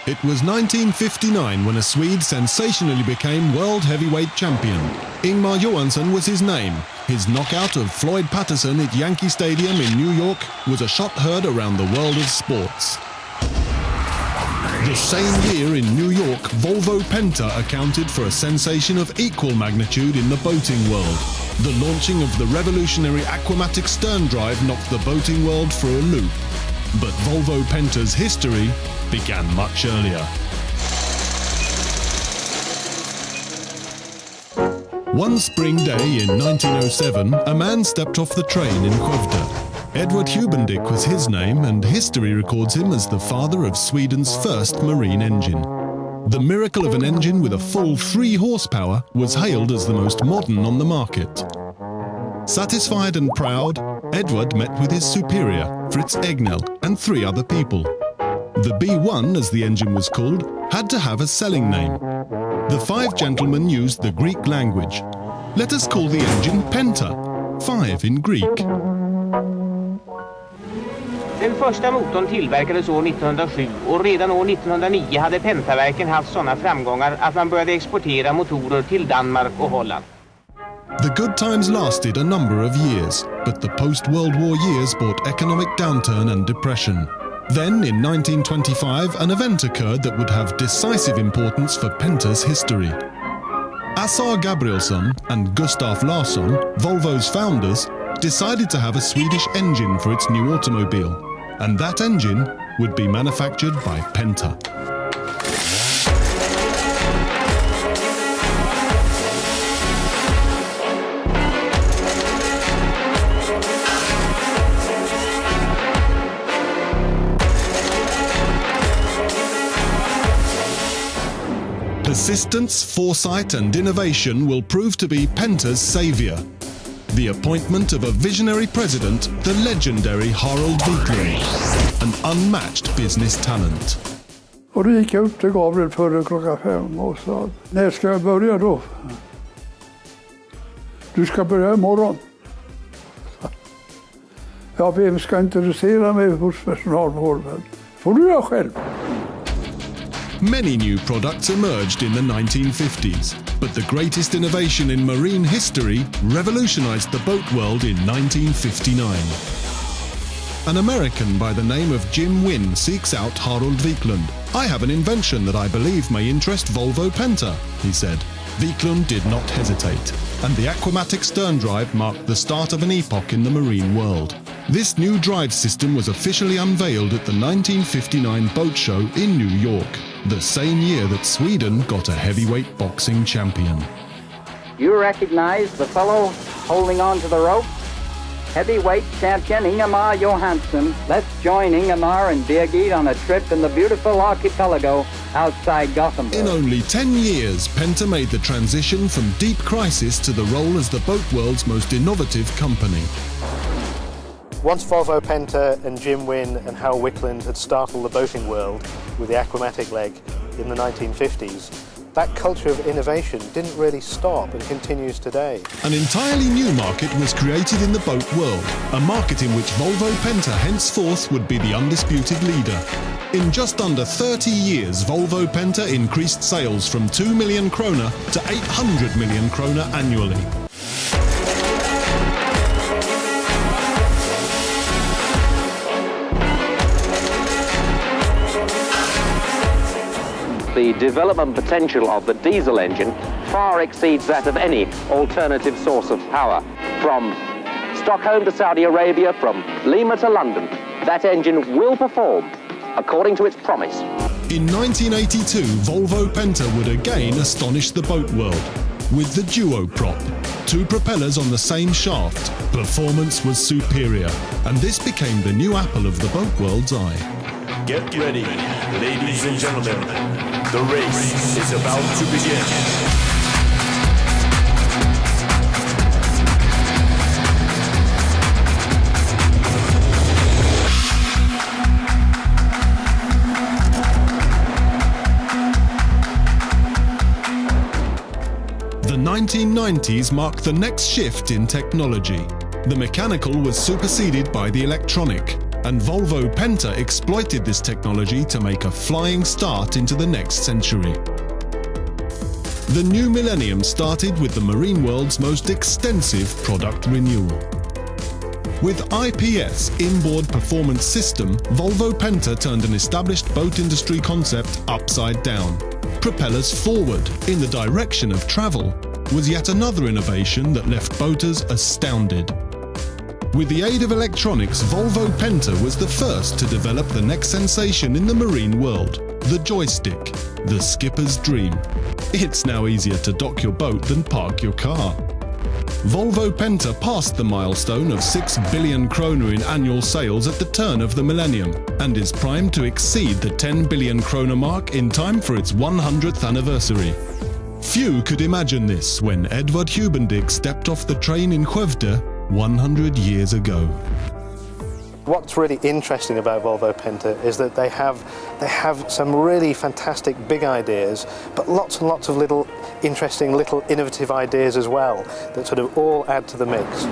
It was 1959 when a Swede sensationally became world heavyweight champion. Ingmar Johansson was his name. His knockout of Floyd Patterson at Yankee Stadium in New York was a shot heard around the world of sports. The same year in New York, Volvo Penta accounted for a sensation of equal magnitude in the boating world. The launching of the revolutionary Aquamatic stern drive knocked the boating world for a loop. But Volvo Penta's history began much earlier. One spring day in 1907, a man stepped off the train in Skövde. Edward Hubendick was his name, and history records him as the father of Sweden's first marine engine. The miracle of an engine with a full 3 horsepower was hailed as the most modern on the market. Satisfied and proud, Edward met with his superior, Fritz Egnell, and 3 other people. The B1, as the engine was called, had to have a selling name. The 5 gentlemen used the Greek language. Let us call the engine Penta, 5 in Greek. Den första motorn tillverkades år 1907 och redan år 1909 hade Pentaverken haft sådana framgångar att man började exportera motorer till Danmark och Holland. The good times lasted a number of years, but the post-World War years brought economic downturn and depression. Then, in 1925, an event occurred that would have decisive importance for Penta's history. Assar Gabrielsson and Gustaf Larsson, Volvo's founders, decided to have a Swedish engine for its new automobile, and that engine would be manufactured by Penta. Persistence, foresight and innovation will prove to be Penta's saviour. The appointment of a visionary president, the legendary Harold Wiklund, an unmatched business talent. Och då gick jag upp till Gabriel före klockan 5 och sa, när ska jag börja då? Du ska börja imorgon. Ja, vem ska introducera mig hos personalvården? Får du göra själv. Many new products emerged in the 1950s, but the greatest innovation in marine history revolutionized the boat world in 1959. An American by the name of Jim Wynne seeks out Harold Wiklund. "I have an invention that I believe may interest Volvo Penta," he said. Wiklund did not hesitate, and the Aquamatic stern drive marked the start of an epoch in the marine world. This new drive system was officially unveiled at the 1959 boat show in New York, the same year that Sweden got a heavyweight boxing champion. You recognize the fellow holding on to the rope? Heavyweight champion Ingemar Johansson. Let's join Ingemar and Birgit on a trip in the beautiful archipelago outside Gothenburg. In only 10 years, Penta made the transition from deep crisis to the role as the boat world's most innovative company. Once Volvo Penta and Jim Wynne and Hal Wiklund had startled the boating world with the Aquamatic leg in the 1950s, that culture of innovation didn't really stop and continues today. An entirely new market was created in the boat world, a market in which Volvo Penta henceforth would be the undisputed leader. In just under 30 years, Volvo Penta increased sales from 2 million krona to 800 million krona annually. The development potential of the diesel engine far exceeds that of any alternative source of power. From Stockholm to Saudi Arabia, from Lima to London, that engine will perform according to its promise. In 1982, Volvo Penta would again astonish the boat world with the duo prop. 2 propellers on the same shaft. Performance was superior, and this became the new apple of the boat world's eye. Get ready, ladies and gentlemen. The race is about to begin. The 1990s marked the next shift in technology. The mechanical was superseded by the electronic. and Volvo Penta exploited this technology to make a flying start into the next century. The new millennium started with the marine world's most extensive product renewal. With IPS inboard performance system, Volvo Penta turned an established boat industry concept upside down. Propellers forward in the direction of travel was yet another innovation that left boaters astounded. With the aid of electronics, Volvo Penta was the first to develop the next sensation in the marine world, the joystick, the skipper's dream. It's now easier to dock your boat than park your car. Volvo Penta passed the milestone of 6 billion kroner in annual sales at the turn of the millennium and is primed to exceed the 10 billion kroner mark in time for its 100th anniversary. Few could imagine this when Edvard Hubendick stepped off the train in Skövde 100 years ago. What's really interesting about Volvo Penta is that they have some really fantastic big ideas, but lots and lots of little interesting, little innovative ideas as well that sort of all add to the mix.